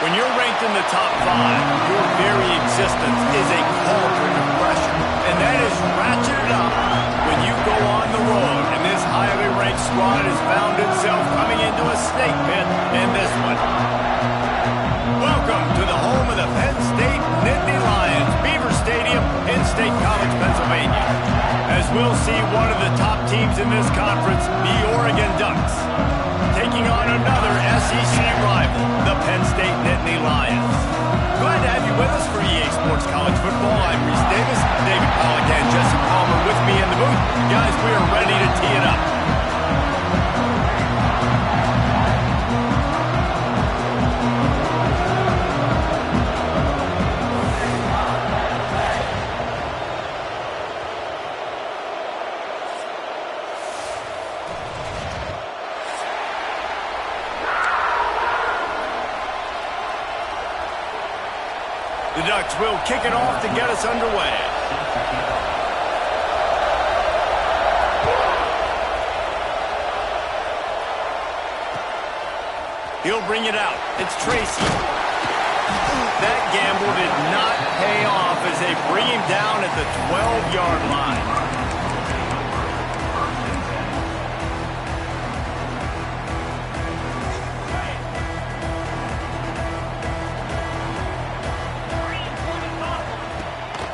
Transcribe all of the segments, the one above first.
When you're ranked in the top 5, your very existence is a cauldron of pressure. And that is ratcheted up when you go on the road. And this highly ranked squad has found itself coming into a snake pit in this one. Welcome to the home of the Penn State Nittany Lions, Beaver Stadium in State College, Pennsylvania. As we'll see one of the top teams in this conference, the Oregon Ducks, taking on another SEC rival, the Penn State Nittany Lions. Glad to have you with us for EA Sports College Football. I'm Reese Davis, David Pollack, and Jesse Palmer with me in the booth. Guys, we are ready to tee it up. The Ducks will kick it off to get us underway. He'll bring it out. It's Tracy. That gamble did not pay off as they bring him down at the 12-yard line.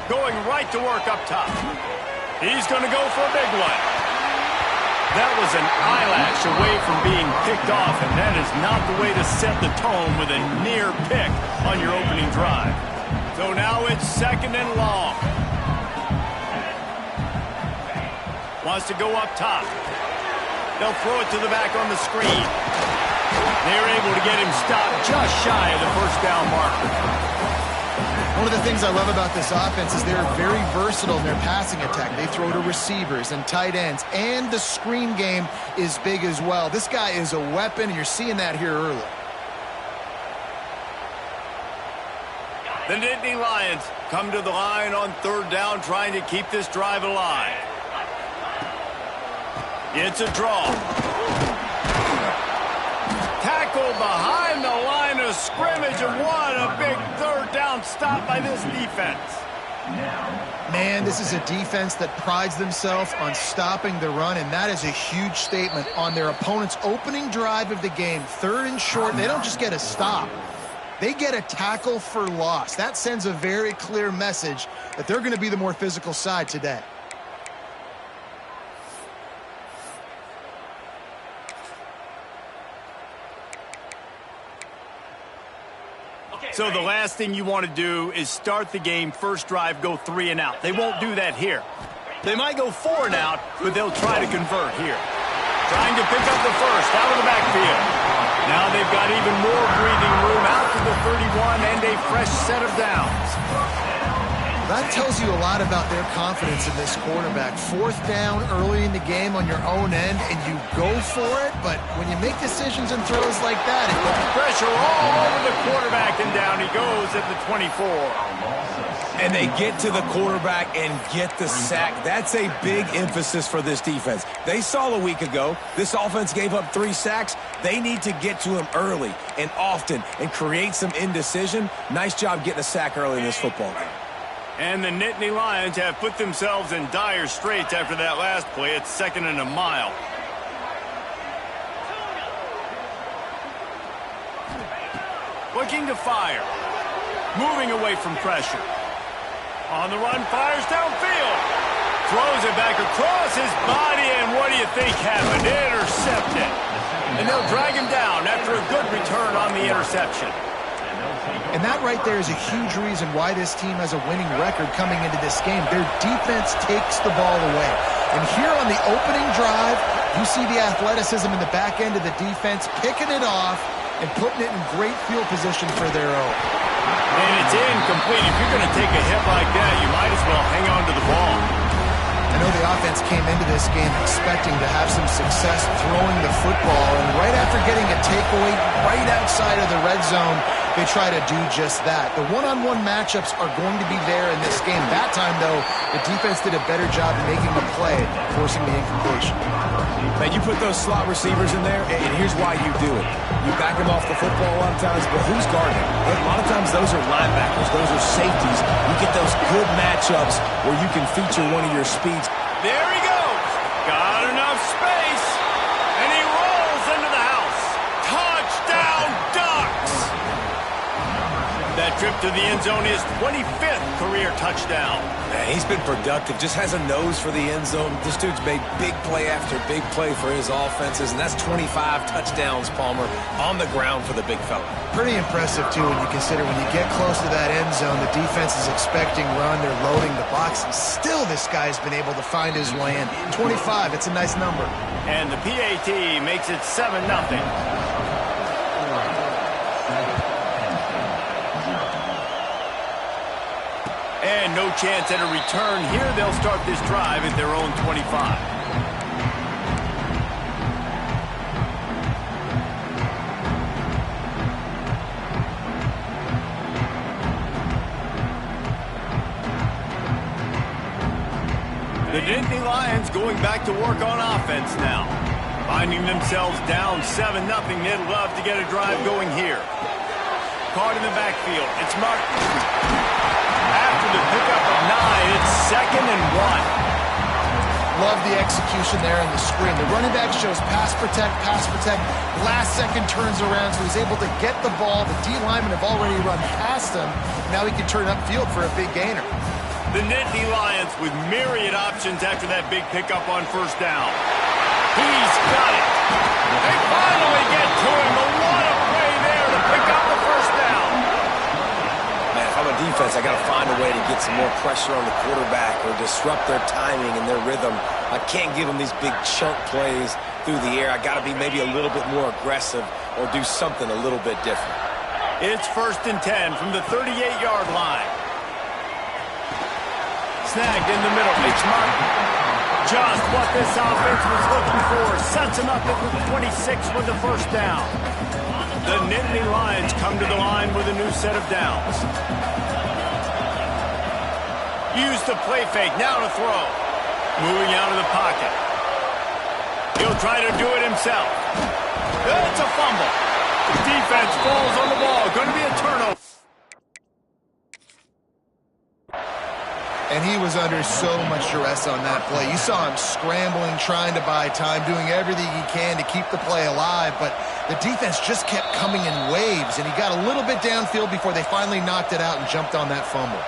Going right to work up top. He's going to go for a big one. That was an eyelash away from being picked off, and that is not the way to set the tone with a near pick on your opening drive. So now it's 2nd and long. Wants to go up top. They'll throw it to the back on the screen. They're able to get him stopped just shy of the first down marker. One of the things I love about this offense is they're very versatile in their passing attack. They throw to receivers and tight ends, and the screen game is big as well. This guy is a weapon, and you're seeing that here early. The Nittany Lions come to the line on 3rd down, trying to keep this drive alive. It's a draw. Tackle behind the line of scrimmage, and what a big 3rd down stop by this defense. Man, this is a defense that prides themselves on stopping the run, and that is a huge statement on their opponent's opening drive of the game. 3rd and short, they don't just get a stop. They get a tackle for loss. That sends a very clear message that they're going to be the more physical side today. So the last thing you want to do is start the game, first drive, go 3 and out. They won't do that here. They might go 4 and out, but they'll try to convert here. Trying to pick up the first out of the backfield. Now they've got even more breathing room out to the 31 and a fresh set of downs. That tells you a lot about their confidence in this quarterback. 4th down early in the game on your own end, and you go for it, but when you make decisions and throws like that, it goes. Pressure all over the quarterback, and down he goes at the 24. And they get to the quarterback and get the sack. That's a big emphasis for this defense. They saw a week ago, this offense gave up 3 sacks. They need to get to him early and often and create some indecision. Nice job getting a sack early in this football game. And the Nittany Lions have put themselves in dire straits after that last play. It's 2nd and a mile. Looking to fire. Moving away from pressure. On the run, fires downfield. Throws it back across his body, and what do you think happened? Intercepted. And they'll drag him down after a good return on the interception. And that right there is a huge reason why this team has a winning record coming into this game. Their defense takes the ball away. And here on the opening drive, you see the athleticism in the back end of the defense, picking it off and putting it in great field position for their own. And it's incomplete. If you're going to take a hit like that, you might as well hang on to the ball. I know the offense came into this game expecting to have some success throwing the football, and right after getting a takeaway right outside of the red zone, they try to do just that. The one-on-one matchups are going to be there in this game. That time, though, the defense did a better job making the play, forcing the incompletion. Man, you put those slot receivers in there, and here's why you do it. You back them off the football a lot of times, but who's guarding them? A lot of times those are linebackers, those are safeties. You get those good matchups where you can feature one of your speeds. There he goes. Got enough space. And he rolls into the house. Touchdown, Ducks! That trip to the end zone is 25th career touchdown. Man, he's been productive, just has a nose for the end zone. This dude's made big play after big play for his offenses, and that's 25 touchdowns, Palmer, on the ground for the big fella. Pretty impressive, too, when you consider when you get close to that end zone, the defense is expecting run, they're loading the box, and still this guy's been able to find his way in. 25, it's a nice number. And the PAT makes it 7-0. And no chance at a return here. They'll start this drive at their own 25. The Nittany Lions going back to work on offense now. Finding themselves down 7-0. They'd love to get a drive going here. Caught in the backfield. It's Martin. After the pickup of 9, it's 2nd and 1. Love the execution there in the screen. The running back shows pass protect. Last second turns around, so he's able to get the ball. The D linemen have already run past him. Now he can turn upfield for a big gainer. The Nittany Lions with myriad options after that big pickup on first down. He's got it. They finally get to him. But what a play there to pick up the first down. Man, if I'm a defense, I got to find a way to get some more pressure on the quarterback or disrupt their timing and their rhythm. I can't give them these big chunk plays through the air. I got to be maybe a little bit more aggressive or do something a little bit different. It's 1st and 10 from the 38-yard line. Snagged in the middle. It's Martin. Just what this offense was looking for. Sets him up at the 26 with the first down. The Nittany Lions come to the line with a new set of downs. Use the play fake. Now to throw. Moving out of the pocket. He'll try to do it himself. It's a fumble. Defense falls on the ball. Going to be a turnover. And he was under so much duress on that play. You saw him scrambling, trying to buy time, doing everything he can to keep the play alive, but the defense just kept coming in waves, and he got a little bit downfield before they finally knocked it out and jumped on that fumble.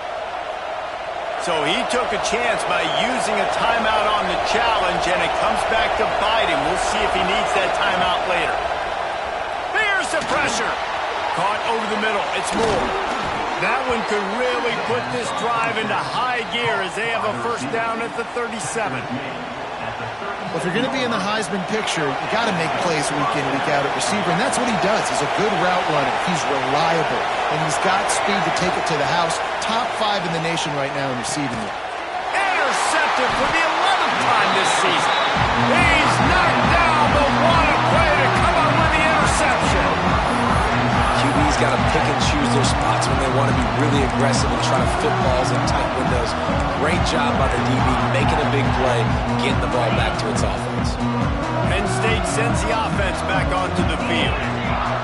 So he took a chance by using a timeout on the challenge, and it comes back to bite him. We'll see if he needs that timeout later. There's the pressure. Caught over the middle. It's Moore. That one could really put this drive into high gear as they have a first down at the 37. Well, if you're going to be in the Heisman picture, you got to make plays week in, week out at receiver, and that's what he does. He's a good route runner. He's reliable, and he's got speed to take it to the house. Top 5 in the nation right now in receiving it. Intercepted for the 11th time this season. He's knocked down, but what a play to come up with the interception. QB's got to pick and choose their spots when they want to be really aggressive and try to fit balls in tight windows. Great job by the DB making a big play, getting the ball back to its offense. Penn State sends the offense back onto the field.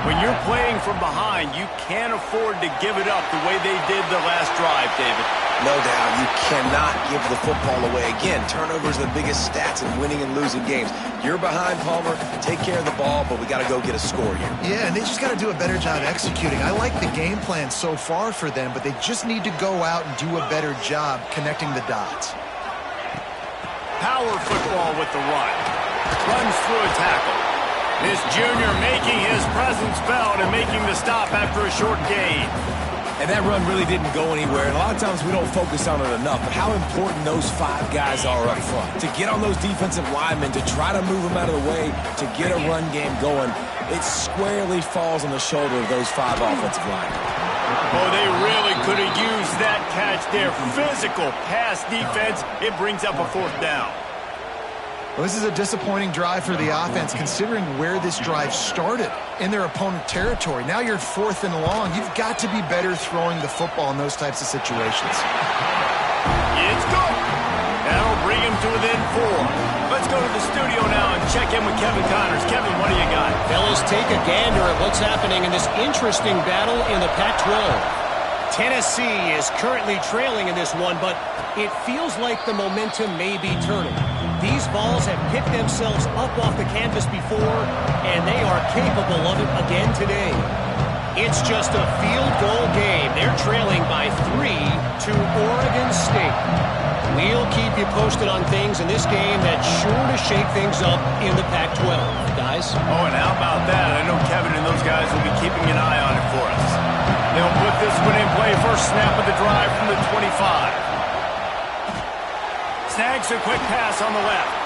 When you're playing from behind, you can't afford to give it up the way they did the last drive, David. No doubt. You cannot give the football away. Again, turnovers are the biggest stats in winning and losing games. You're behind, Palmer. Take care of the ball, but we got to go get a score here. Yeah, and they just got to do a better job executing. I like the game plan so far for them, but they just need to go out and do a better job connecting the dots. Power football with the run. Runs through a tackle. This junior making his presence felt and making the stop after a short gain. And that run really didn't go anywhere. And a lot of times we don't focus on it enough. But how important those 5 guys are up front. To get on those defensive linemen, to try to move them out of the way, to get a run game going, it squarely falls on the shoulder of those 5 offensive linemen. Oh, they really could have used that catch there. Physical pass defense. It brings up a 4th down. Well, this is a disappointing drive for the offense, considering where this drive started, in their opponent territory. Now you're 4th and long. You've got to be better throwing the football in those types of situations. It's good. That'll bring him to within 4. Let's go to the studio now and check in with Kevin Connors. Kevin, what do you got? Fellas, take a gander at what's happening in this interesting battle in the Pac-12. Tennessee is currently trailing in this one, but it feels like the momentum may be turning. These balls have picked themselves up off the canvas before, and they are capable of it again today. It's just a field goal game. They're trailing by 3 to Oregon State. We'll keep you posted on things in this game that's sure to shake things up in the Pac-12, guys. Oh, and how about that? I know Kevin and those guys will be keeping an eye on it for us. They'll put this one in play. First snap of the drive from the 25. Snags a quick pass on the left.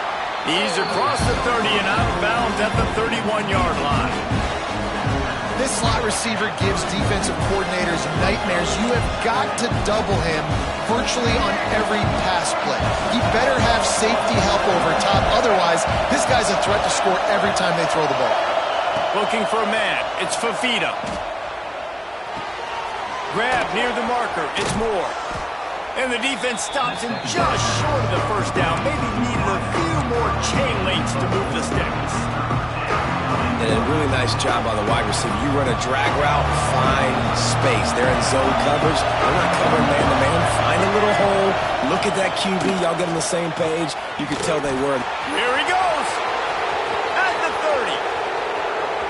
He's across the 30 and out of bounds at the 31-yard line. This slot receiver gives defensive coordinators nightmares. You have got to double him virtually on every pass play. You better have safety help over top. Otherwise, this guy's a threat to score every time they throw the ball. Looking for a man. It's Fafita. Grab near the marker. It's Moore. And the defense stops him just short of the first down. Maybe needed a few more chain links to move the sticks. And a really nice job by the wide receiver. You run a drag route, find space. They're in zone coverage. They're not covering man-to-man. Find a little hole. Look at that QB. Y'all get on the same page. You could tell they were. Here he goes. At the 30.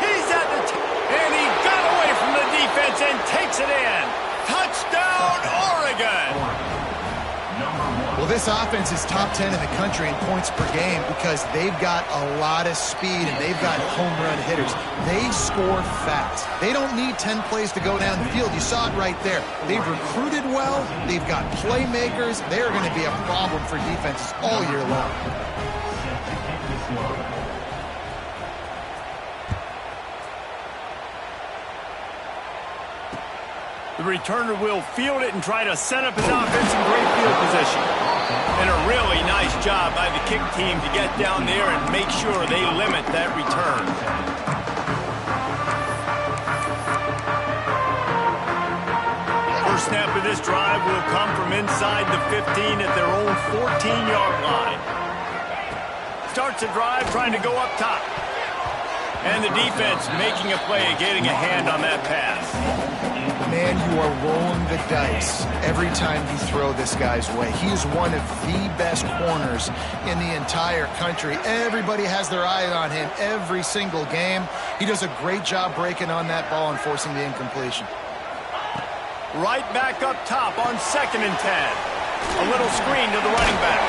He's at the and he got away from the defense and takes it in. Touchdown, Oregon. Well, this offense is top 10 in the country in points per game because they've got a lot of speed and they've got home run hitters. They score fast. They don't need 10 plays to go down the field. You saw it right there. They've recruited well. They've got playmakers. They're going to be a problem for defenses all year long. The returner will field it and try to set up his offense in great field position. And a really nice job by the kick team to get down there and make sure they limit that return. First snap of this drive will come from inside the 15 at their own 14-yard line. Starts the drive trying to go up top. And the defense making a play, getting a hand on that pass. Man, you are rolling the dice every time you throw this guy's way. He is one of the best corners in the entire country. Everybody has their eye on him every single game. He does a great job breaking on that ball and forcing the incompletion. Right back up top on 2nd and 10. A little screen to the running back.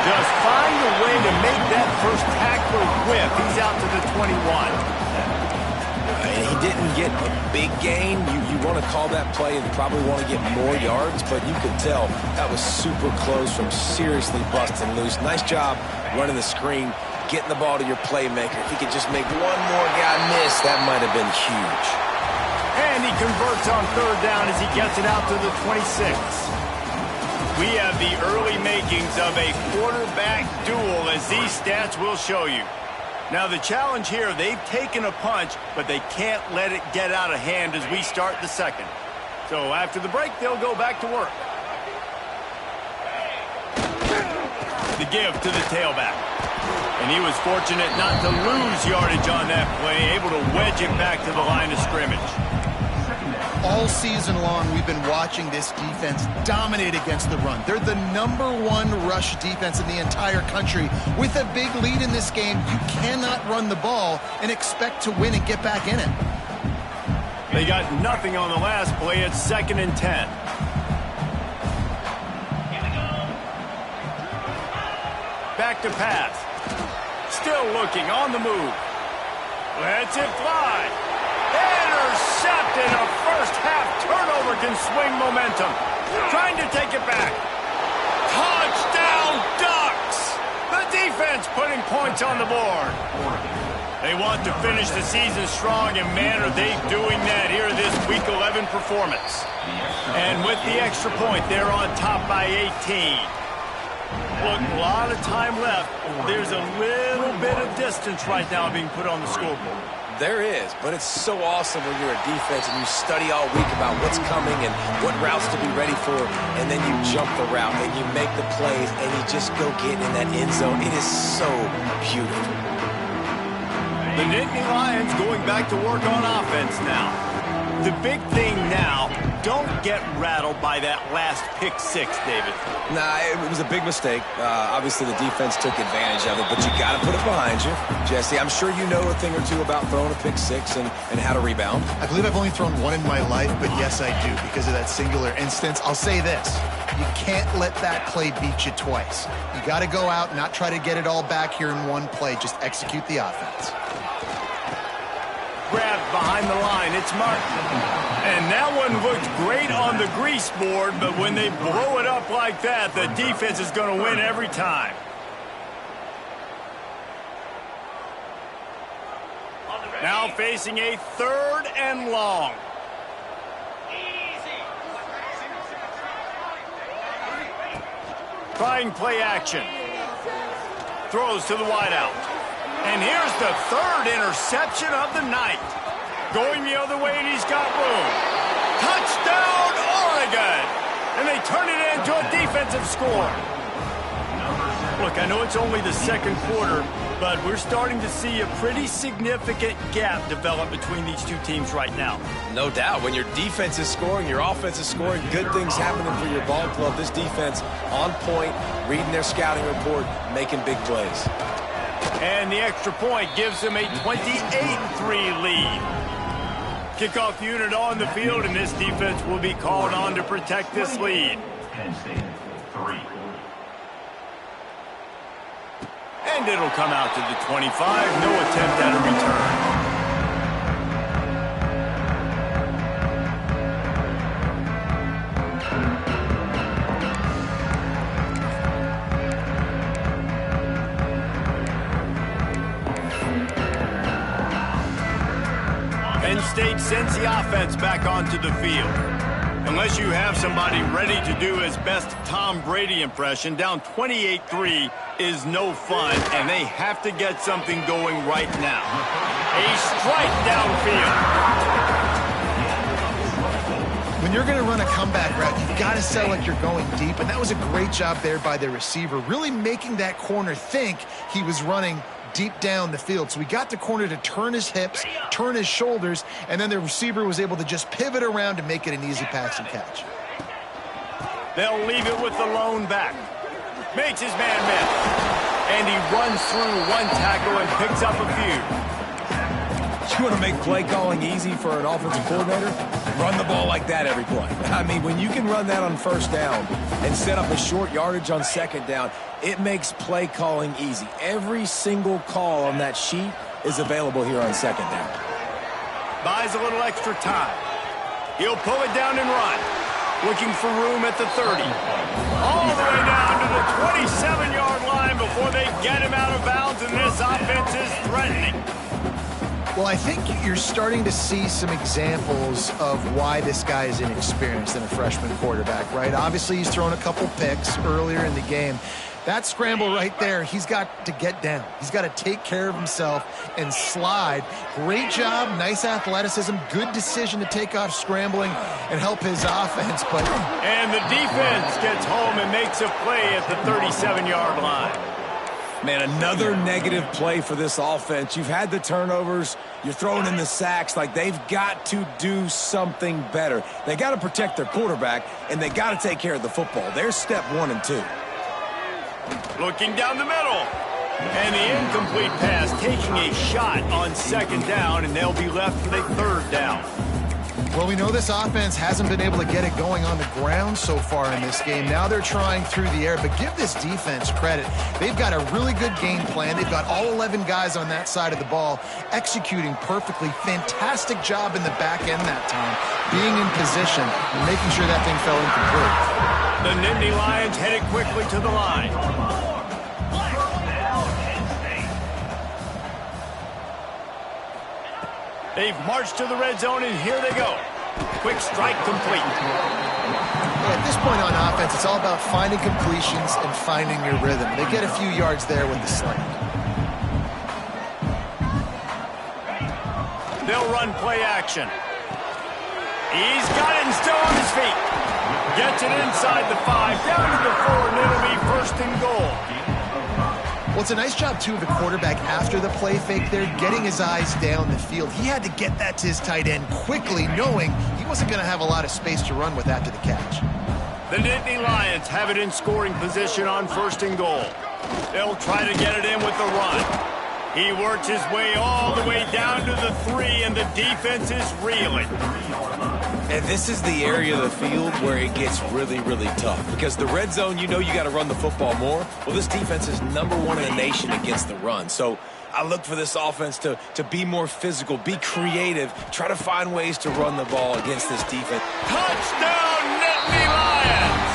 Just find a way to make that first tackler whip. He's out to the 21. And he didn't get a big gain. You want to call that play and probably want to get more yards, but you could tell that was super close from seriously busting loose. Nice job running the screen, getting the ball to your playmaker. If he could just make one more guy miss, that might have been huge. And he converts on 3rd down as he gets it out to the 26. We have the early makings of a quarterback duel, as these stats will show you. Now, the challenge here, they've taken a punch, but they can't let it get out of hand as we start the second. So after the break, they'll go back to work. The give to the tailback. And he was fortunate not to lose yardage on that play, able to wedge it back to the line of scrimmage. All season long, we've been watching this defense dominate against the run. They're the #1 rush defense in the entire country. With a big lead in this game, you cannot run the ball and expect to win and get back in it. They got nothing on the last play. It's 2nd and 10. Back to pass. Still looking on the move. Lets it fly. Intercepted. A first-half turnover can swing momentum. Trying to take it back. Touchdown, Ducks! The defense putting points on the board. They want to finish the season strong, and man, are they doing that here this Week 11 performance. And with the extra point, they're on top by 18. Look, a lot of time left. There's a little bit of distance right now being put on the scoreboard. There is, but it's so awesome when you're a defense and you study all week about what's coming and what routes to be ready for, and then you jump the route and you make the plays and you just go get in that end zone. It is so beautiful. The Nittany Lions going back to work on offense now. The big thing now, don't get rattled by that last pick six, David. Nah, it was a big mistake. Obviously, the defense took advantage of it, but you got to put it behind you. Jesse, I'm sure you know a thing or two about throwing a pick six and how to rebound. I believe I've only thrown one in my life, but yes, I do, because of that singular instance. I'll say this. You can't let that play beat you twice. You got to go out and not try to get it all back here in one play. Just execute the offense. Grabbed behind the line. It's Martin. And that one looked great on the grease board, but when they blow it up like that, the defense is going to win every time. Now facing a 3rd and long. Trying play action. Throws to the wideout. And here's the 3rd interception of the night. Going the other way, and he's got room. Touchdown, Oregon! And they turn it into a defensive score. Look, I know it's only the 2nd quarter, but we're starting to see a pretty significant gap develop between these two teams right now. No doubt. When your defense is scoring, your offense is scoring, good things happening for your ball club. This defense on point, reading their scouting report, making big plays. And the extra point gives them a 28-3 lead. Kickoff unit on the field, and this defense will be called on to protect this lead. Penn State, 3. And it'll come out to the 25. No attempt at a return. Penn State sends the offense back onto the field. Unless you have somebody ready to do his best Tom Brady impression, down 28-3 is no fun, and they have to get something going right now. A strike downfield. When you're going to run a comeback route, you've got to sell like you're going deep, and that was a great job there by the receiver, really making that corner think he was running deep down the field. So we got the corner to turn his hips, turn his shoulders, and then the receiver was able to just pivot around and make it an easy pass and catch. They'll leave it with the lone back. Makes his man miss. And he runs through one tackle and picks up a few. You want to make play calling easy for an offensive coordinator? Run the ball like that every play. I mean, when you can run that on 1st down and set up a short yardage on 2nd down, it makes play calling easy. Every single call on that sheet is available here on 2nd down. Buys a little extra time. He'll pull it down and run. Looking for room at the 30. All the way down to the 27-yard line before they get him out of bounds, and this offense is threatening. Well, I think you're starting to see some examples of why this guy is inexperienced in a freshman quarterback, right? Obviously, he's thrown a couple picks earlier in the game. That scramble right there, he's got to get down. He's got to take care of himself and slide. Great job, nice athleticism, good decision to take off scrambling and help his offense. But and the defense gets home and makes a play at the 37-yard line. Man, another negative play for this offense. You've had the turnovers. You're throwing in the sacks. Like, they've got to do something better. They got to protect their quarterback, and they got to take care of the football. There's step 1 and 2. Looking down the middle. And the incomplete pass taking a shot on 2nd down, and they'll be left with a 3rd down. well, we know this offense hasn't been able to get it going on the ground so far in this game. Now they're trying through the air, but give this defense credit. They've got a really good game plan. They've got all 11 guys on that side of the ball executing perfectly. Fantastic job in the back end that time, being in position and making sure that thing fell incomplete. The Nittany Lions headed quickly to the line. They've marched to the red zone, and here they go. Quick strike complete. Yeah, at this point on offense, it's all about finding completions and finding your rhythm. They get a few yards there with the slant. They'll run play action. He's got it and still on his feet. Gets it inside the 5, down to the 4, and it'll be 1st and goal. Well, it's a nice job, too, of the quarterback after the play fake there, getting his eyes down the field. He had to get that to his tight end quickly, knowing he wasn't going to have a lot of space to run with after the catch. The Nittany Lions have it in scoring position on 1st and goal. They'll try to get it in with the run. He works his way all the way down to the 3, and the defense is reeling. And this is the area of the field where it gets really, really tough. Because the red zone, you know you got to run the football more. Well, this defense is #1 in the nation against the run. So I look for this offense to be more physical, be creative, try to find ways to run the ball against this defense. Touchdown, Nittany Lions!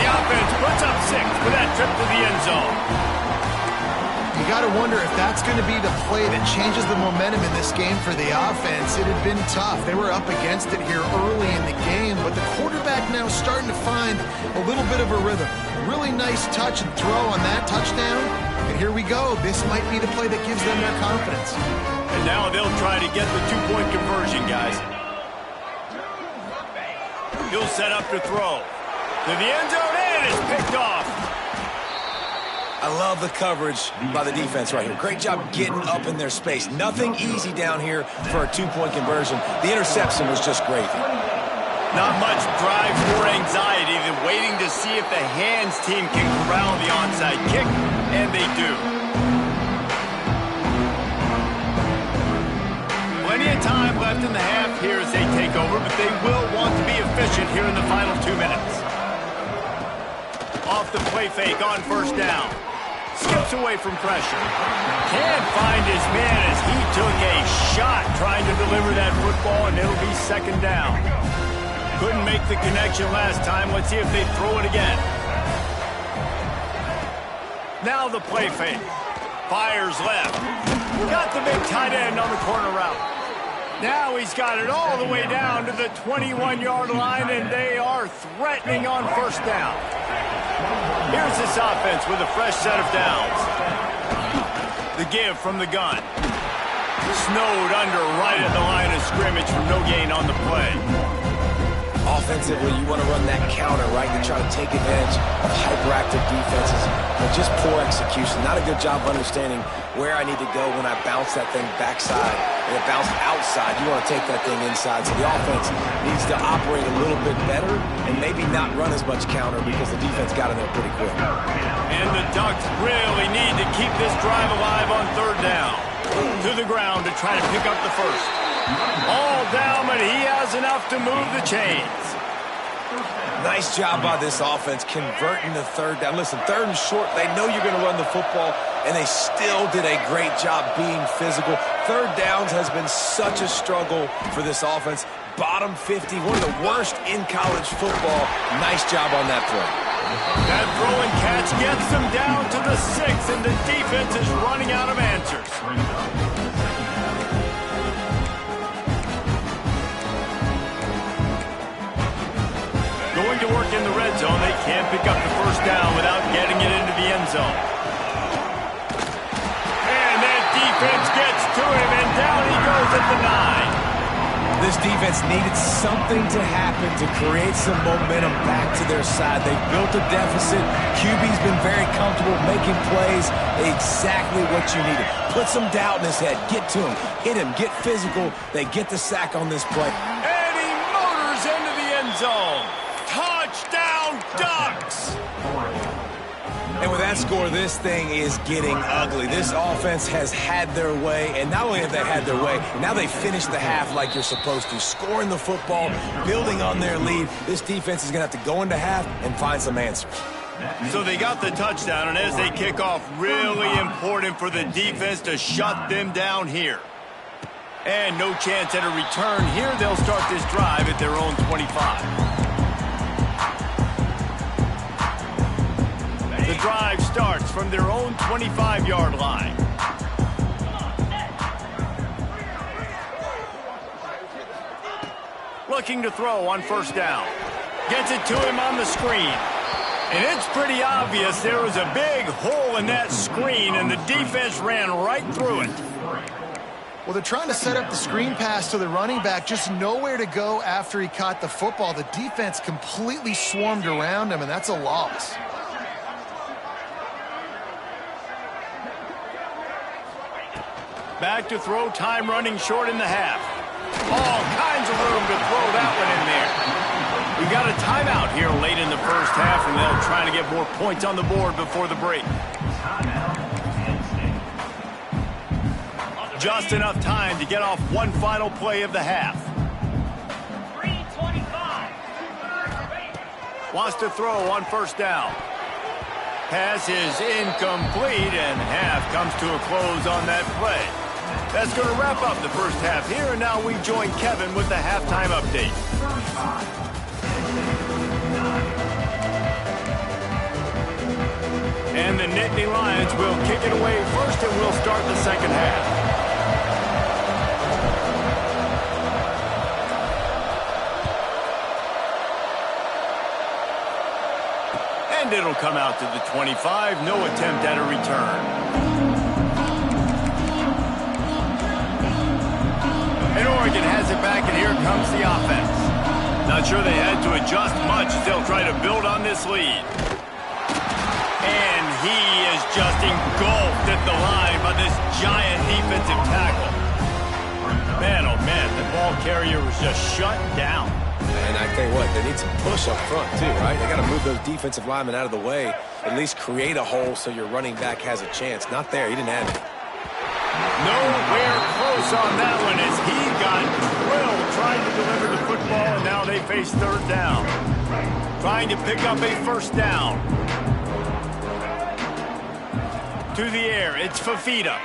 The offense puts up 6 for that trip to the end zone. You got to wonder if that's going to be the play that changes the momentum in this game for the offense. It had been tough. They were up against it here early in the game, but the quarterback now starting to find a little bit of a rhythm. Really nice touch and throw on that touchdown. And here we go. This might be the play that gives them their confidence. And now they'll try to get the 2-point conversion, guys. He'll set up to throw. To the end zone, and it's picked off. I love the coverage by the defense right here. Great job getting up in their space. Nothing easy down here for a 2-point conversion. The interception was just great. Not much drive or anxiety than waiting to see if the hands team can corral the onside kick, and they do. Plenty of time left in the half here as they take over, but they will want to be efficient here in the final 2 minutes. Off the play fake on 1st down. Skips away from pressure. Can't find his man as he took a shot trying to deliver that football, and it'll be 2nd down. Couldn't make the connection last time. Let's see if they throw it again. Now the play fake. Fires left. Got the big tight end on the corner route. Now he's got it all the way down to the 21-yard line, and they are threatening on 1st down. Here's this offense with a fresh set of downs. The give from the gun. Snowed under right at the line of scrimmage for no gain on the play. Offensively, you want to run that counter, right, to try to take advantage of hyperactive defenses. But just poor execution. Not a good job of understanding where I need to go when I bounce that thing backside. And it bounced outside. You want to take that thing inside. So the offense needs to operate a little bit better and maybe not run as much counter because the defense got in there pretty quick. And the Ducks really need to keep this drive alive on 3rd down. To the ground to try to pick up the 1st. All down, but he has enough to move the chains. Nice job by this offense converting the 3rd down. Listen, 3rd and short, they know you're going to run the football, and they still did a great job being physical. 3rd downs has been such a struggle for this offense. Bottom 50, one of the worst in college football. Nice job on that play. That throw and catch gets them down to the 6, and the defense is running out of answers. Going to work in the red zone. They can't pick up the 1st down without getting it into the end zone. And that defense gets to him, and down he goes at the 9. This defense needed something to happen to create some momentum back to their side. They built a deficit. QB's been very comfortable making plays. Exactly what you needed. Put some doubt in his head. Get to him. Hit him. Get physical. They get the sack on this play. And he motors into the end zone. Touchdown, Ducks! And with that score, this thing is getting ugly. This offense has had their way, and not only have they had their way, now they finished the half like you're supposed to, scoring the football, building on their lead. This defense is going to have to go into half and find some answers. So they got the touchdown, and as they kick off, really important for the defense to shut them down here. And no chance at a return here. They'll start this drive at their own 25. The drive starts from their own 25-yard line. Looking to throw on 1st down. Gets it to him on the screen. And it's pretty obvious there was a big hole in that screen, and the defense ran right through it. Well, they're trying to set up the screen pass to the running back, just nowhere to go after he caught the football. The defense completely swarmed around him, and that's a loss. Back to throw, time running short in the half. All kinds of room to throw that one in there. We've got a timeout here late in the first half, and they'll try to get more points on the board before the break. Just enough time to get off one final play of the half. 3:25. Wants to throw on first down. Pass is incomplete, and half comes to a close on that play. That's going to wrap up the first half here, and now we join Kevin with the halftime update. And the Nittany Lions will kick it away first, and we'll start the second half. And it'll come out to the 25. No attempt at a return. And Oregon has it back, and here comes the offense. Not sure they had to adjust much as they'll try to build on this lead. And he is just engulfed at the line by this giant defensive tackle. Man, oh man, the ball carrier was just shut down. And I tell you what, they need some push up front too, right? They got to move those defensive linemen out of the way, at least create a hole so your running back has a chance. Not there, he didn't have it. Nowhere close on that one as he got drilled trying to deliver the football, and now they face third down. Trying to pick up a first down. To the air, it's Fafita.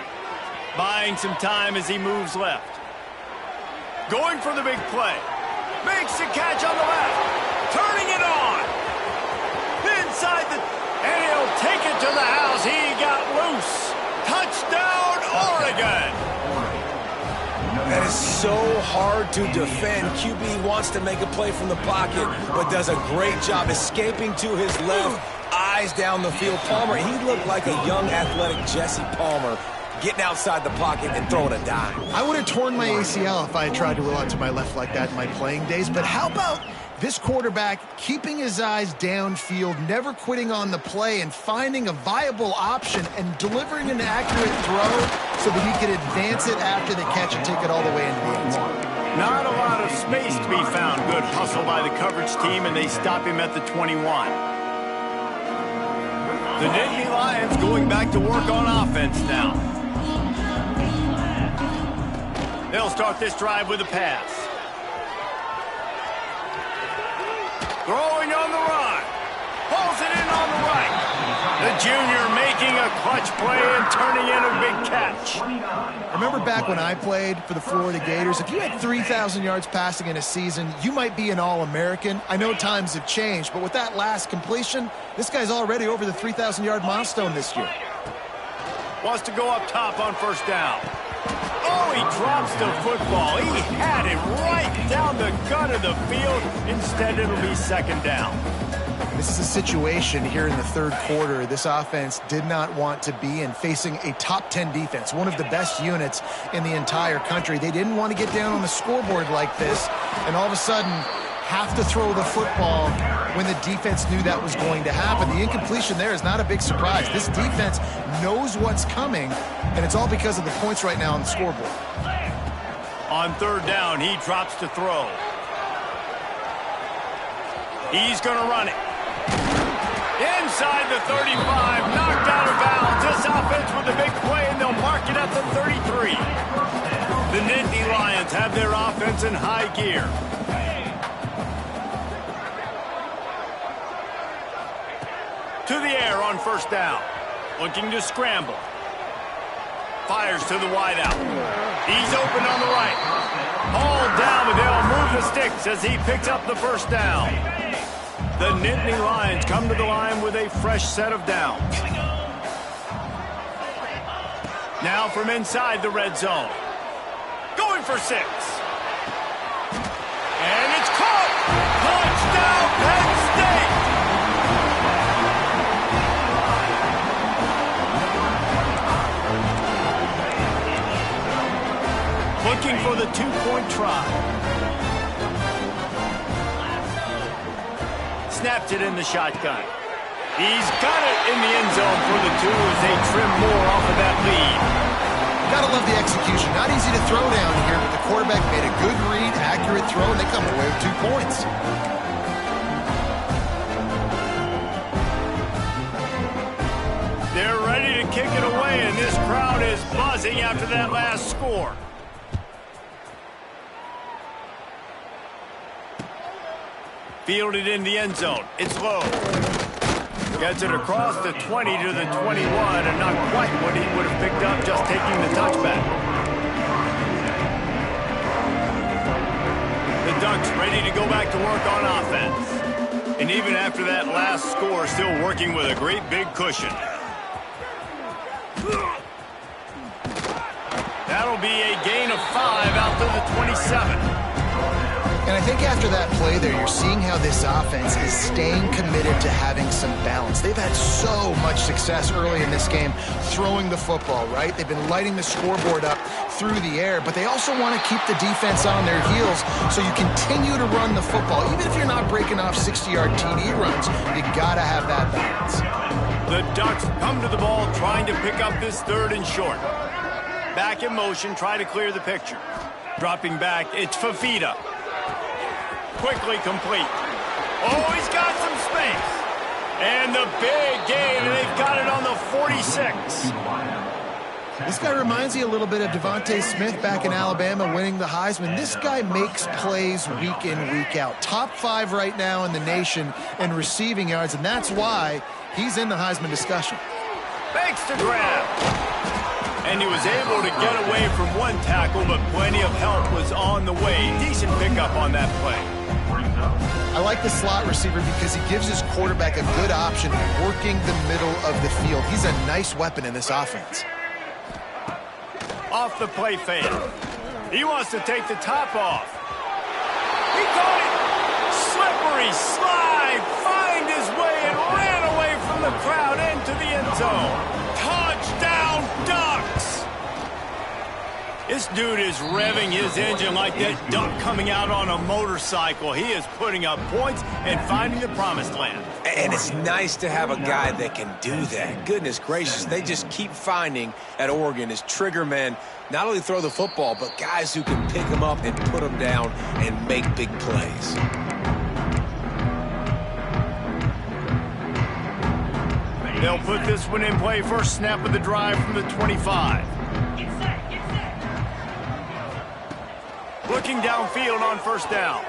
Buying some time as he moves left. Going for the big play. Makes the catch on the left. Turning it on. Inside the... And he'll take it to the house. He got loose. Touchdown, Oregon. That is so hard to defend. QB wants to make a play from the pocket, but does a great job escaping to his left. Eyes down the field. Palmer, he looked like a young athletic Jesse Palmer, getting outside the pocket and throwing a dime. I would have torn my ACL if I had tried to roll out to my left like that in my playing days, but how about this quarterback keeping his eyes downfield, never quitting on the play, and finding a viable option and delivering an accurate throw so that he could advance it after the catch and take it all the way into the end zone. Not a lot of space to be found. Good hustle by the coverage team, and they stop him at the 21. The Nittany Lions going back to work on offense now. They'll start this drive with a pass. Throwing on the run. Pulls it in on the right. The junior making a clutch play and turning in a big catch. Remember back when I played for the Florida Gators, if you had 3,000 yards passing in a season, you might be an All-American. I know times have changed, but with that last completion, this guy's already over the 3,000-yard milestone this year. Wants to go up top on first down. Oh, he drops the football. He had it right down the gut of the field. Instead, it'll be second down. This is a situation here in the third quarter this offense did not want to be in, facing a top 10 defense, one of the best units in the entire country. They didn't want to get down on the scoreboard like this and all of a sudden have to throw the football when the defense knew that was going to happen. The incompletion there is not a big surprise. This defense knows what's coming, and it's all because of the points right now on the scoreboard. On third down, he drops to throw. He's going to run it. Inside the 35, knocked out of bounds. This offense with a big play, and they'll mark it at the 33. The Nittany Lions have their offense in high gear. To the air on first down. Looking to scramble. Fires to the wideout. He's open on the right. All down, but they'll move the sticks as he picks up the first down. The Nittany Lions come to the line with a fresh set of downs. Now from inside the red zone. Going for 6. And it's caught! Touchdown! touchdown, Penn State! Looking for the two-point try. Snapped it in the shotgun. He's got it in the end zone for the two as they trim more off of that lead. Gotta love the execution. Not easy to throw down here, but the quarterback made a good read, accurate throw, and they come away with 2 points. They're ready to kick it away, and this crowd is buzzing after that last score. Fielded in the end zone. It's low. Gets it across the 20 to the 21, and not quite what he would have picked up just taking the touchback. The Ducks ready to go back to work on offense. And even after that last score, still working with a great big cushion. That'll be a gain of 5 out to the 27. And I think after that play there, you're seeing how this offense is staying committed to having some balance. They've had so much success early in this game throwing the football, right? They've been lighting the scoreboard up through the air, but they also want to keep the defense on their heels so you continue to run the football. Even if you're not breaking off 60-yard TD runs, you got to have that balance. The Ducks come to the ball trying to pick up this 3rd and short. Back in motion, try to clear the picture. Dropping back, it's Fafita. Quickly complete. Oh, he's got some space. And the big gain, and they've got it on the 46. This guy reminds you a little bit of Devontae Smith back in Alabama winning the Heisman. This guy makes plays week in, week out. Top 5 right now in the nation in receiving yards, and that's why he's in the Heisman discussion. Makes the grab. And he was able to get away from one tackle, but plenty of help was on the way. Decent pickup on that play. I like the slot receiver because he gives his quarterback a good option working the middle of the field. He's a nice weapon in this offense. Off the play fade. He wants to take the top off. He caught it. Slippery slide. Find his way and ran away from the crowd into the end zone. Touchdown, Ducks! This dude is revving his engine like that duck coming out on a motorcycle. He is putting up points and finding the promised land. And it's nice to have a guy that can do that. Goodness gracious, they just keep finding at Oregon as trigger men not only throw the football, but guys who can pick them up and put them down and make big plays. They'll put this one in play. First snap of the drive from the 25. Looking downfield on first down.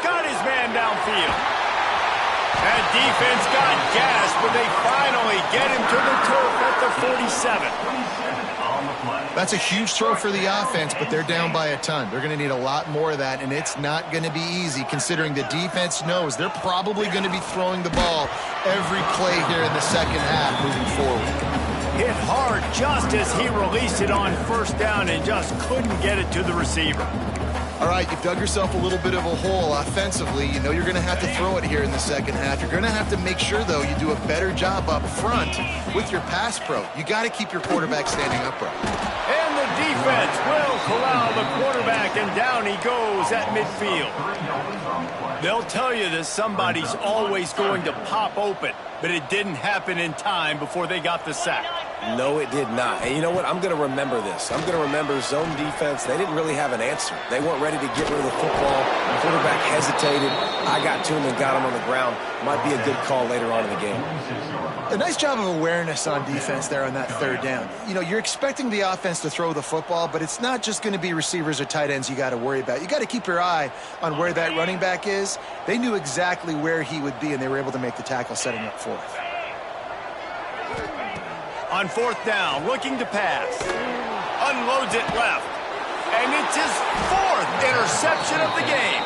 Got his man downfield. That defense got gassed, but they finally get him to the turf at the 47. That's a huge throw for the offense, but they're down by a ton. They're going to need a lot more of that, and it's not going to be easy considering the defense knows they're probably going to be throwing the ball every play here in the second half moving forward. Hit hard just as he released it on first down and just couldn't get it to the receiver. All right, you've dug yourself a little bit of a hole offensively. You know you're going to have to throw it here in the second half. You're going to have to make sure, though, you do a better job up front with your pass pro. You got to keep your quarterback standing upright. And the defense will corral the quarterback, and down he goes at midfield. They'll tell you that somebody's always going to pop open, but it didn't happen in time before they got the sack. No, it did not. And you know what? I'm going to remember this. I'm going to remember zone defense. They didn't really have an answer. They weren't ready to get rid of the football. The quarterback hesitated. I got to him and got him on the ground. Might be a good call later on in the game. A nice job of awareness on defense there on that third down. You know, you're expecting the offense to throw the football, but it's not just going to be receivers or tight ends you got to worry about. You got to keep your eye on where that running back is. They knew exactly where he would be, and they were able to make the tackle setting up fourth. On fourth down, looking to pass. Unloads it left. And it's his 4th interception of the game.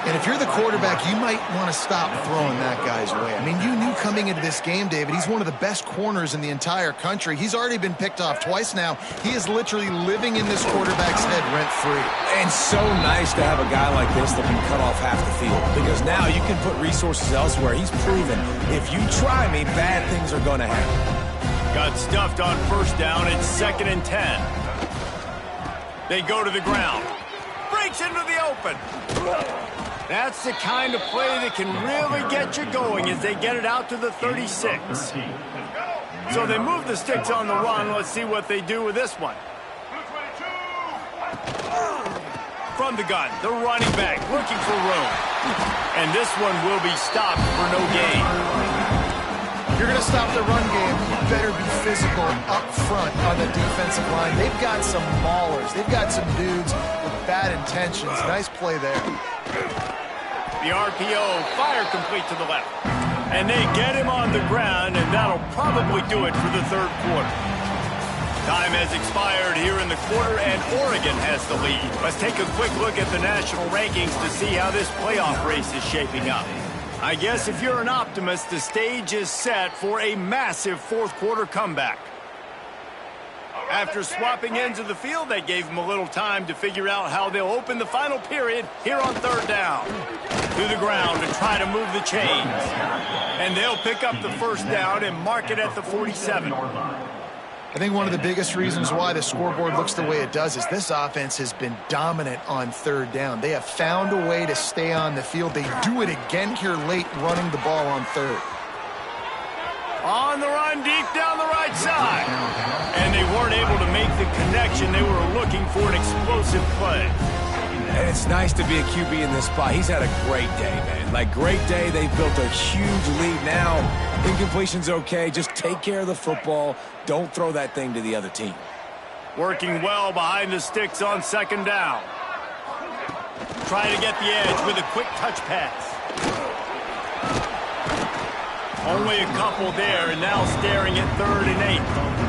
And if you're the quarterback, you might want to stop throwing that guy's way. I mean, you knew coming into this game, David, he's one of the best corners in the entire country. He's already been picked off twice now. He is literally living in this quarterback's head rent-free. And so nice to have a guy like this that can cut off half the field, because now you can put resources elsewhere. He's proven if you try me, bad things are going to happen. Got stuffed on first down. It's 2nd and 10. They go to the ground. Breaks into the open. That's the kind of play that can really get you going as they get it out to the 36. So they move the sticks on the run. Let's see what they do with this one. From the gun, the running back looking for room. And this one will be stopped for no gain. If you're going to stop the run game, you better be physical up front on the defensive line. They've got some maulers. They've got some dudes with bad intentions. Nice play there. The RPO, fire complete to the left. And they get him on the ground, and that'll probably do it for the third quarter. Time has expired here in the quarter, and Oregon has the lead. Let's take a quick look at the national rankings to see how this playoff race is shaping up. I guess if you're an optimist, the stage is set for a massive fourth quarter comeback. After swapping ends of the field, they gave them a little time to figure out how they'll open the final period here on third down. To the ground to try to move the chains. And they'll pick up the first down and mark it at the 47. I think one of the biggest reasons why the scoreboard looks the way it does is this offense has been dominant on third down. They have found a way to stay on the field. They do it again here late, running the ball on third. On the run, deep down the right side. And they weren't able to make the connection. They were looking for an explosive play. And it's nice to be a QB in this spot. He's had a great day, man. Like, great day. They've built a huge lead now. Incompletion's okay. Just take care of the football. Don't throw that thing to the other team. Working well behind the sticks on second down. Trying to get the edge with a quick touch pass. Only a couple there, and now staring at 3rd and 8.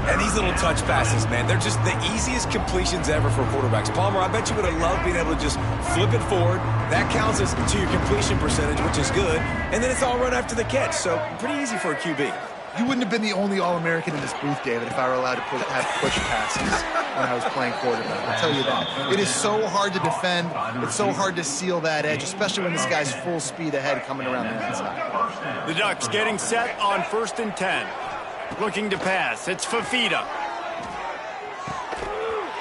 And these little touch passes, man, they're just the easiest completions ever for quarterbacks. Palmer, I bet you would have loved being able to just flip it forward. That counts as to your completion percentage, which is good. And then it's all run after the catch, so pretty easy for a QB. You wouldn't have been the only All-American in this booth, David, if I were allowed to have push passes when I was playing quarterback. I'll tell you that. It is so hard to defend. It's so hard to seal that edge, especially when this guy's full speed ahead coming around the inside. The Ducks getting set on 1st and 10. Looking to pass. It's Fafita.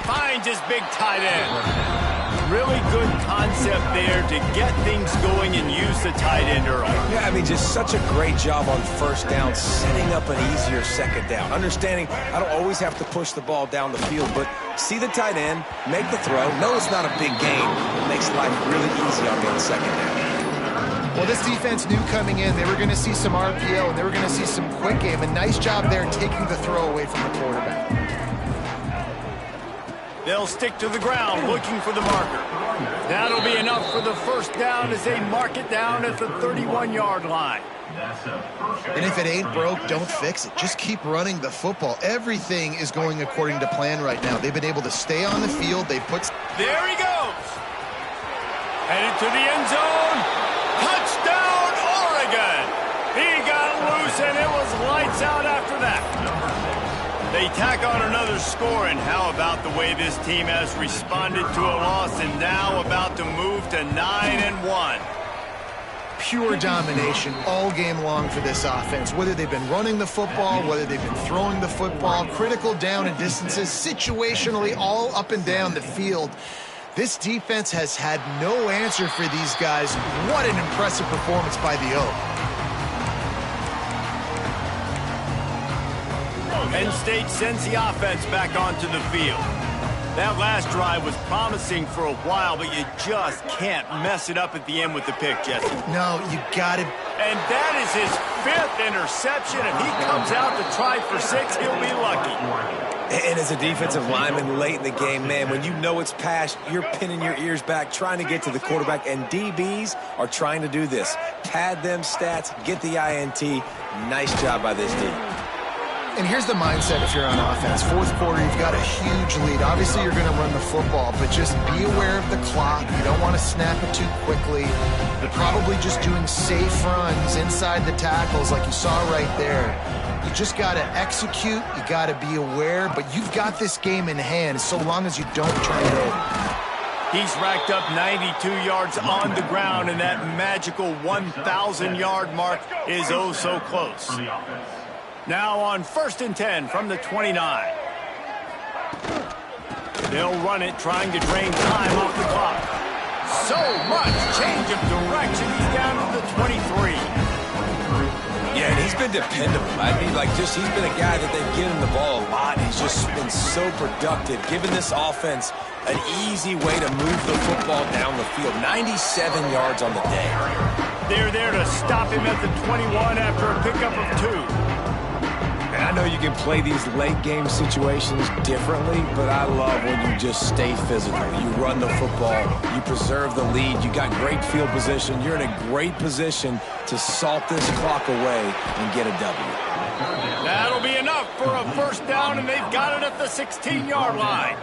Finds his big tight end. Really good concept there to get things going and use the tight end early. Yeah, I mean, just such a great job on first down, setting up an easier second down. Understanding I don't always have to push the ball down the field, but see the tight end, make the throw. No, it's not a big gain. It makes life really easy on me on second down. Well, this defense knew coming in they were going to see some RPO and they were going to see some quick game. A nice job there taking the throw away from the quarterback. They'll stick to the ground looking for the marker. That'll be enough for the first down as they mark it down at the 31-yard line. And if it ain't broke, don't fix it. Just keep running the football. Everything is going according to plan right now. They've been able to stay on the field. They put... There he goes. Headed to the end zone. Touchdown, Oregon! He got loose, and it was lights out after that. They tack on another score, and how about the way this team has responded to a loss and now about to move to 9-1. Pure domination all game long for this offense. Whether they've been running the football, whether they've been throwing the football, critical down and distances, situationally all up and down the field. This defense has had no answer for these guys. What an impressive performance by the Oak. Penn State sends the offense back onto the field. That last drive was promising for a while, but you just can't mess it up at the end with the pick, Jesse. No, you got it. And that is his 5th interception. If he comes out to try for 6, he'll be lucky. And as a defensive lineman late in the game, man, when you know it's past, you're pinning your ears back, trying to get to the quarterback, and DBs are trying to do this. Pad them stats, get the INT. Nice job by this team. And here's the mindset if you're on offense. Fourth quarter, you've got a huge lead. Obviously, you're going to run the football, but just be aware of the clock. You don't want to snap it too quickly. You're probably just doing safe runs inside the tackles like you saw right there. You just got to execute. You got to be aware, but you've got this game in hand so long as you don't turn it over. He's racked up 92 yards on the ground, and that magical 1,000-yard mark is oh so close. Now on 1st and 10 from the 29. They'll run it, trying to drain time off the clock. So much change of direction. He's down to the 23. Yeah, and he's been dependable. I mean, he's been a guy that they've given the ball a lot. He's just been so productive, giving this offense an easy way to move the football down the field. 97 yards on the day. They're there to stop him at the 21 after a pickup of 2. And I know you can play these late-game situations differently, but I love when you just stay physical. You run the football, you preserve the lead, you got great field position, you're in a great position to salt this clock away and get a W. That'll be enough for a first down, and they've got it at the 16-yard line.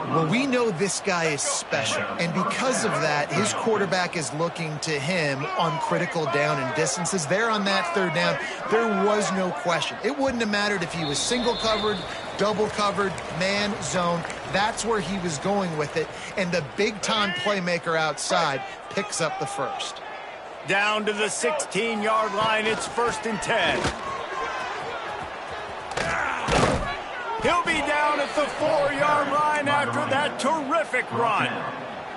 Well, we know this guy is special, and because of that, his quarterback is looking to him on critical down and distances. There on that third down, there was no question. It wouldn't have mattered if he was single covered, double covered, man, zone. That's where he was going with it, and the big-time playmaker outside picks up the first. Down to the 16-yard line, it's 1st and 10. He'll be down at the 4-yard line after that terrific run.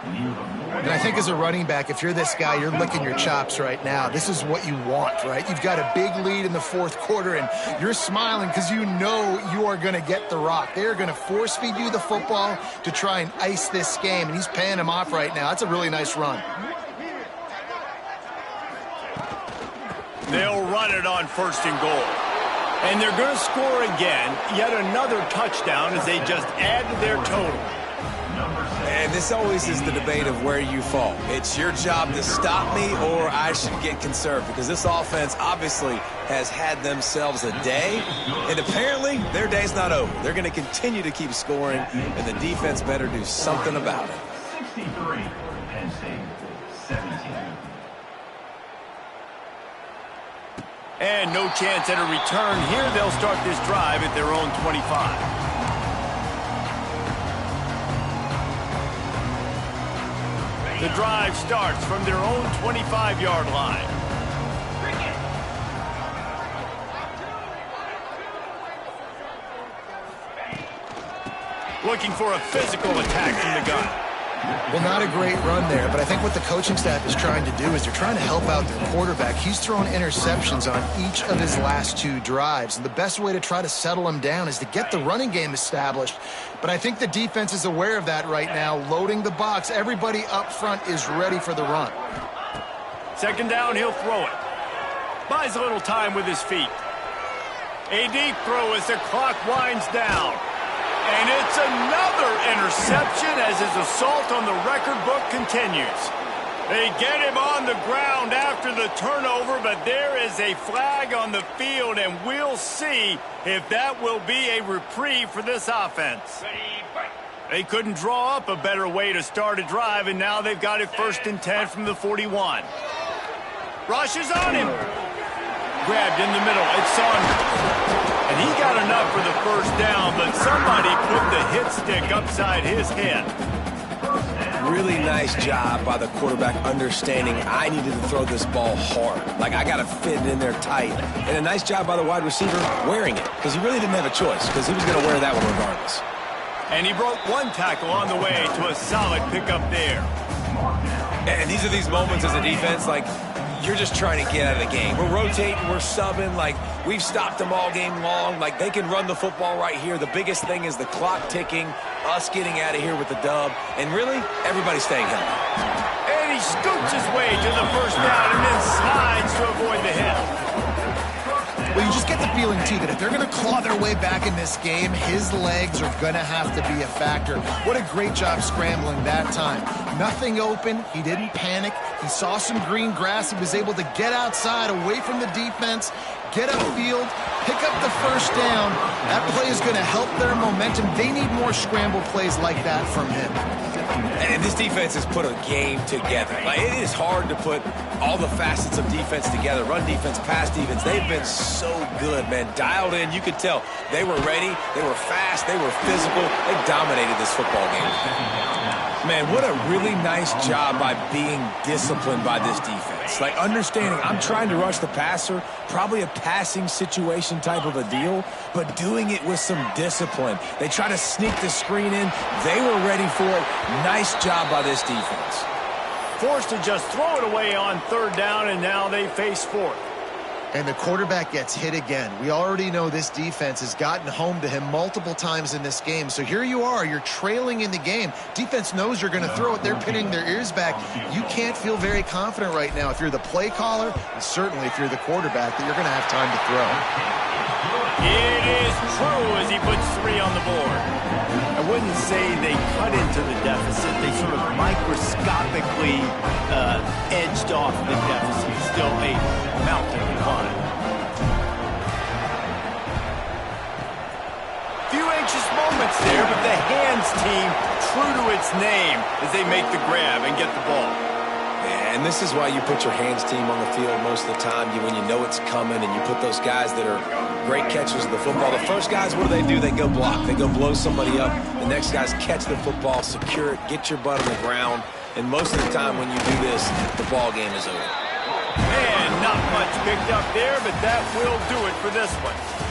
And I think as a running back, if you're this guy, you're licking your chops right now. This is what you want, right? You've got a big lead in the fourth quarter, and you're smiling because you know you are going to get the rock. They're going to force-feed you the football to try and ice this game, and he's paying him off right now. That's a really nice run. They'll run it on 1st and goal. And they're going to score again, yet another touchdown as they just add to their total. And this always is the debate of where you fall. It's your job to stop me, or I should get conserved, because this offense obviously has had themselves a day, and apparently their day's not over. They're going to continue to keep scoring, and the defense better do something about it. 63, Penn State, 17. And no chance at a return here. They'll start this drive at their own 25. The drive starts from their own 25-yard line. Looking for a physical attack from the gun. Well, not a great run there, but I think what the coaching staff is trying to do is they're trying to help out their quarterback. He's thrown interceptions on each of his last 2 drives, and the best way to try to settle him down is to get the running game established. But I think the defense is aware of that right now, loading the box. Everybody up front is ready for the run. 2nd down, he'll throw it. Buys a little time with his feet. A deep throw as the clock winds down. And it's another interception as his assault on the record book continues. They get him on the ground after the turnover, but there is a flag on the field, and we'll see if that will be a reprieve for this offense. They couldn't draw up a better way to start a drive, and now they've got it 1st and 10 from the 41. Rushes on him. Grabbed in the middle. It's on. And he got enough for the first down, but somebody put the hit stick upside his head. Really nice job by the quarterback understanding I needed to throw this ball hard. I got to fit it in there tight. And a nice job by the wide receiver wearing it, because he really didn't have a choice, because he was going to wear that one regardless. And he broke 1 tackle on the way to a solid pickup there. And these are these moments as a defense, you're just trying to get out of the game. We're rotating, we're subbing, we've stopped them all game long. They can run the football right here. The biggest thing is the clock ticking, us getting out of here with the dub, and really, everybody staying healthy. And he scoots his way to the first down and then slides to avoid the hit. Well, you just get the feeling, too, that if they're going to claw their way back in this game, his legs are going to have to be a factor. What a great job scrambling that time. Nothing open. He didn't panic. He saw some green grass. He was able to get outside away from the defense get upfield, pick up the first down. That play is going to help their momentum. They need more scramble plays like that from him. And this defense has put a game together. Like, it is hard to put all the facets of defense together. Run defense, pass defense. They've been so good, man. Dialed in. You could tell they were ready. They were fast. They were physical. They dominated this football game. Man, what a really nice job by being disciplined by this defense. Like, understanding I'm trying to rush the passer, probably a passing situation type of a deal, but doing it with some discipline. They try to sneak the screen in. They were ready for it. Nice job by this defense. Forced to just throw it away on third down, and now they face fourth. And the quarterback gets hit again. We already know this defense has gotten home to him multiple times in this game. So here you are, you're trailing in the game. Defense knows you're going to throw it. They're pinning their ears back. You can't feel very confident right now if you're the play caller, and certainly if you're the quarterback, that you're going to have time to throw. It is true as he puts 3 on the board. I wouldn't say they cut into the deficit. They sort of microscopically edged off the deficit. Still a mountain to climb. Few anxious moments there, but the hands team true to its name as they make the grab and get the ball. And this is why you put your hands team on the field most of the time. When you know it's coming, and you put those guys that are great catchers of the football. The first guys, what do? They go block. They go blow somebody up. The next guys catch the football, secure it, get your butt on the ground. And most of the time when you do this, the ball game is over. And not much picked up there, but that will do it for this one.